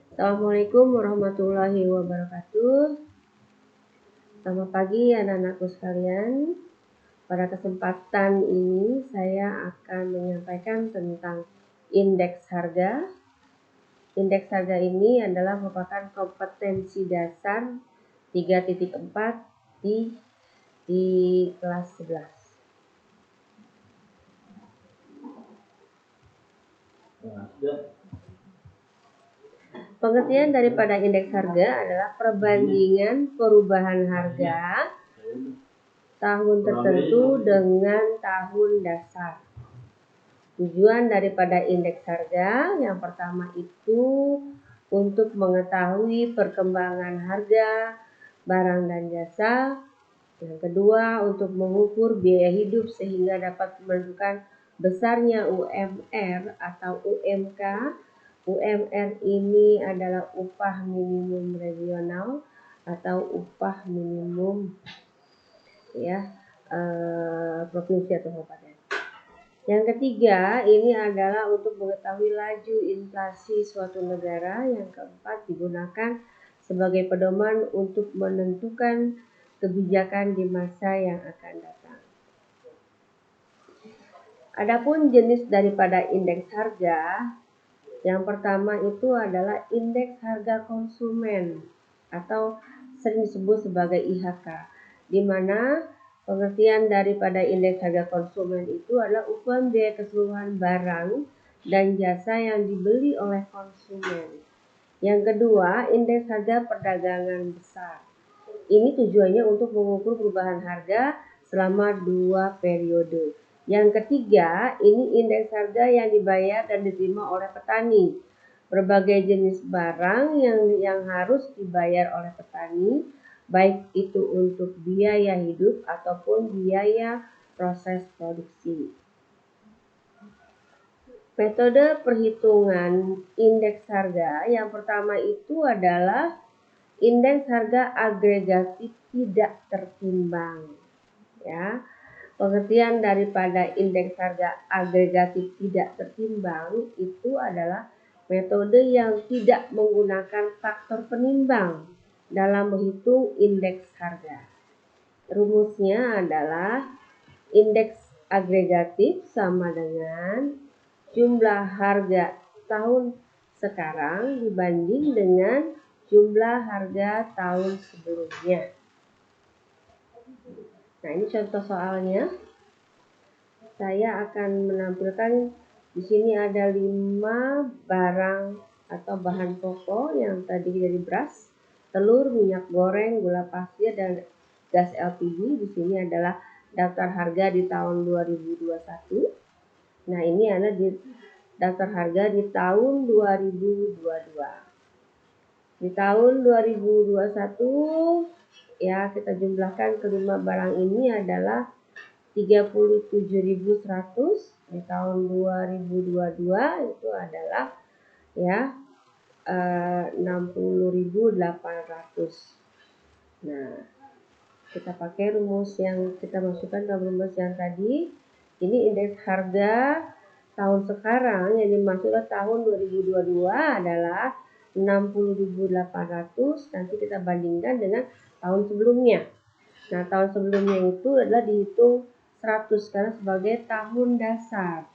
Assalamualaikum warahmatullahi wabarakatuh. Selamat pagi anak-anakku sekalian. Pada kesempatan ini saya akan menyampaikan tentang indeks harga. Indeks harga ini adalah merupakan kompetensi dasar 3.4 di kelas 11. Pengertian daripada indeks harga adalah perbandingan perubahan harga tahun tertentu dengan tahun dasar. Tujuan daripada indeks harga yang pertama itu untuk mengetahui perkembangan harga barang dan jasa. Yang kedua untuk mengukur biaya hidup sehingga dapat menentukan besarnya UMR atau UMK. UMR ini adalah upah minimum regional atau upah minimum provinsi atau kabupaten. Yang ketiga ini adalah untuk mengetahui laju inflasi suatu negara. Yang keempat digunakan sebagai pedoman untuk menentukan kebijakan di masa yang akan datang. Adapun jenis daripada indeks harga, yang pertama itu adalah indeks harga konsumen atau sering disebut sebagai IHK, di mana pengertian daripada indeks harga konsumen itu adalah ukuran biaya keseluruhan barang dan jasa yang dibeli oleh konsumen. Yang kedua, indeks harga perdagangan besar. Ini tujuannya untuk mengukur perubahan harga selama 2 periode. Yang ketiga, ini indeks harga yang dibayar dan diterima oleh petani. Berbagai jenis barang yang harus dibayar oleh petani, baik itu untuk biaya hidup ataupun biaya proses produksi. Metode perhitungan indeks harga yang pertama itu adalah indeks harga agregatif tidak tertimbang. Ya. Pengertian daripada indeks harga agregatif tidak tertimbang itu adalah metode yang tidak menggunakan faktor penimbang dalam menghitung indeks harga. Rumusnya adalah indeks agregatif sama dengan jumlah harga tahun sekarang dibanding dengan jumlah harga tahun sebelumnya. Nah, ini contoh soalnya. Saya akan menampilkan di sini ada 5 barang atau bahan pokok yang tadi dari beras, telur, minyak goreng, gula pasir dan gas LPG. Di sini adalah daftar harga di tahun 2021. Nah, ini ada di daftar harga di tahun 2022. Di tahun 2021 ya kita jumlahkan kelima barang ini adalah 37.100. Di tahun 2022 itu adalah ya 60.800. Nah, kita pakai rumus yang kita masukkan dalam rumus yang tadi. Ini indeks harga tahun sekarang yang dimaksudkan tahun 2022 adalah 60.800. Nanti kita bandingkan dengan tahun sebelumnya. Nah, tahun sebelumnya itu adalah dihitung 100 karena sebagai tahun dasar.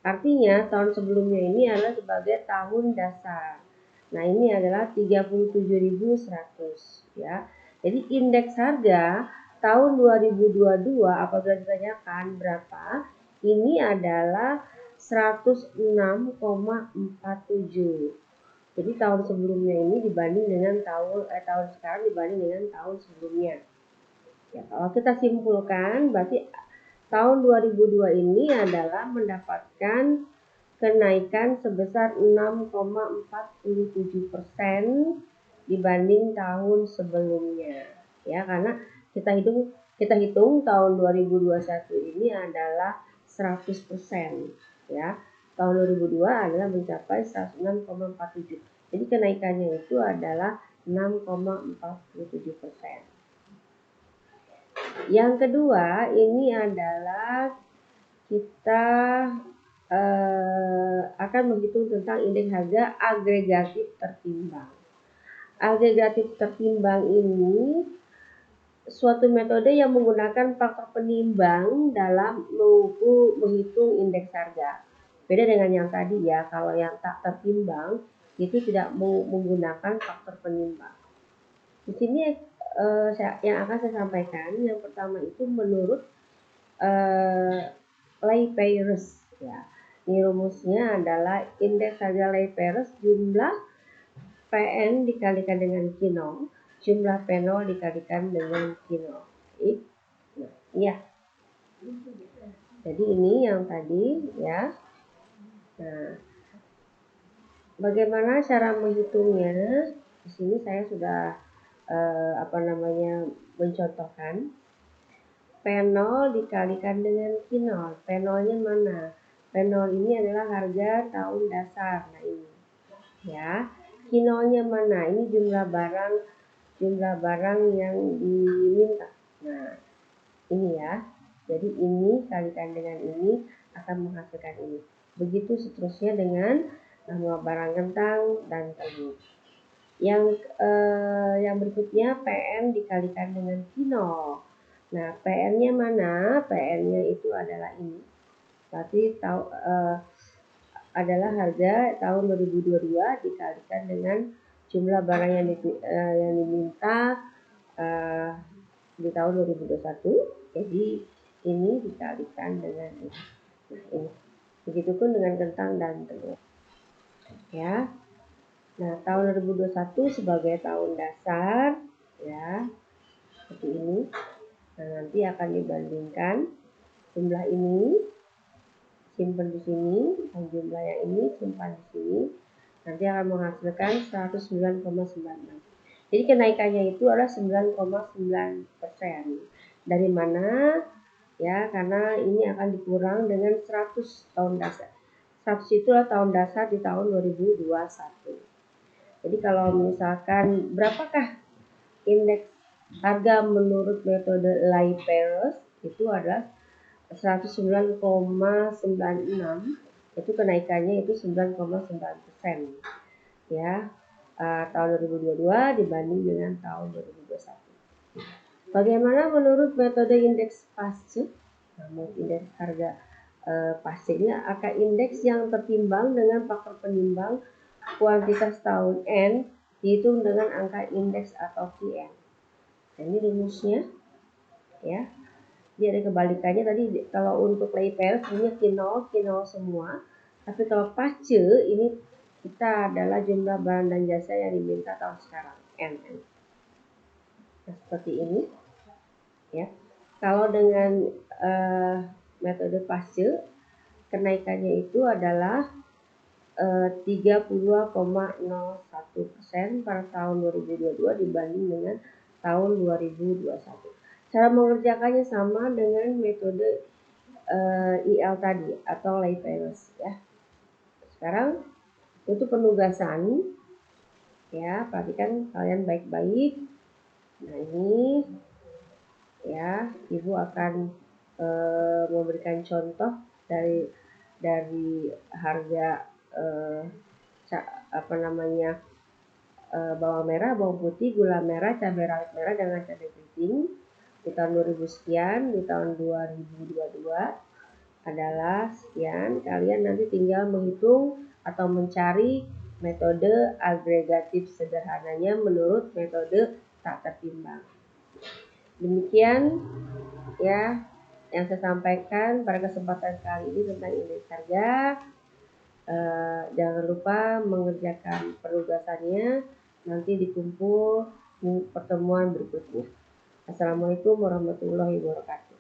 Artinya tahun sebelumnya ini adalah sebagai tahun dasar. Nah, ini adalah 37.100 ya. Jadi indeks harga tahun 2022 apabila ditanyakan berapa, ini adalah 106,47. Jadi tahun sebelumnya ini dibanding dengan tahun sekarang dibanding dengan tahun sebelumnya. Ya, kalau kita simpulkan berarti tahun 2002 ini adalah mendapatkan kenaikan sebesar 6,47% dibanding tahun sebelumnya. Ya, karena kita hitung tahun 2021 ini adalah 100%. Ya. Tahun 2002 adalah mencapai 106,47. Jadi kenaikannya itu adalah 6,47%. Yang kedua ini adalah kita akan menghitung tentang indeks harga agregatif tertimbang. Agregatif tertimbang ini suatu metode yang menggunakan faktor penimbang dalam menghitung indeks harga. Beda dengan yang tadi ya, kalau yang tak tertimbang itu tidak menggunakan faktor penimbang. Di sini yang akan saya sampaikan, yang pertama itu menurut Lay-Peyres ya. Ini rumusnya adalah indeks harga Lay-Peyres jumlah PN dikalikan dengan Q0, jumlah P0 dikalikan dengan Q0. Nah, iya. Jadi ini yang tadi ya. Nah, bagaimana cara menghitungnya? Di sini saya sudah mencontohkan. P0 dikalikan dengan Q0. P0-nya mana? P0 ini adalah harga tahun dasar. Nah, ini. Ya. Q0-nya mana? Ini jumlah barang yang diminta. Nah, ini ya. Jadi ini kalikan dengan ini akan menghasilkan ini. Begitu seterusnya dengan nama barang kentang dan tebu. Yang berikutnya PN dikalikan dengan Q0. Nah, PN-nya mana? PN-nya itu adalah ini. Berarti adalah harga tahun 2022 dikalikan dengan jumlah barang yang diminta di tahun 2021. Jadi ini dikalikan dengan ini. Nah, ini. Begitupun dengan kentang dan telur. Ya. Nah, tahun 2021 sebagai tahun dasar ya. Seperti ini. Nah, nanti akan dibandingkan jumlah ini simpan di sini dan jumlah yang ini simpan di sini. Nanti akan menghasilkan 109,96. Jadi kenaikannya itu adalah 9,9%. Dari mana? Ya, karena ini akan dikurang dengan 100 tahun dasar. 100 itulah tahun dasar di tahun 2021. Jadi kalau misalkan berapakah indeks harga menurut metode Lay-Peyres itu adalah 109,96, itu kenaikannya itu 9,9% ya, tahun 2022 dibanding dengan tahun 2021. Bagaimana menurut metode indeks Pace? Menurut indeks harga Pace ini akan indeks yang tertimbang dengan faktor penimbang kuantitas tahun N dihitung dengan angka indeks atau QN. Nah, ini rumusnya ya. Dia ada kebalikannya tadi. Kalau untuk Lay-Peyres ini Q0 semua. Tapi kalau Pace ini kita adalah jumlah barang dan jasa yang diminta tahun sekarang, N. Nah, seperti ini ya. Kalau dengan metode Pace kenaikannya itu adalah 32,01% pada tahun 2022 dibanding dengan tahun 2021. Cara mengerjakannya sama dengan metode IL tadi atau Lay-Peyres ya. Sekarang untuk penugasan ya, perhatikan kalian baik-baik. Nah, ini ya, Ibu akan memberikan contoh dari harga bawang merah, bawang putih, gula merah, cabai rawit merah dengan cabai keriting di tahun 2000 sekian, di tahun 2022 adalah sekian. Kalian nanti tinggal menghitung atau mencari metode agregatif sederhananya menurut metode tak tertimbang. Demikian ya yang saya sampaikan pada kesempatan kali ini tentang indeks harga. Jangan lupa mengerjakan penugasannya nanti dikumpul di pertemuan berikutnya. Assalamualaikum warahmatullahi wabarakatuh.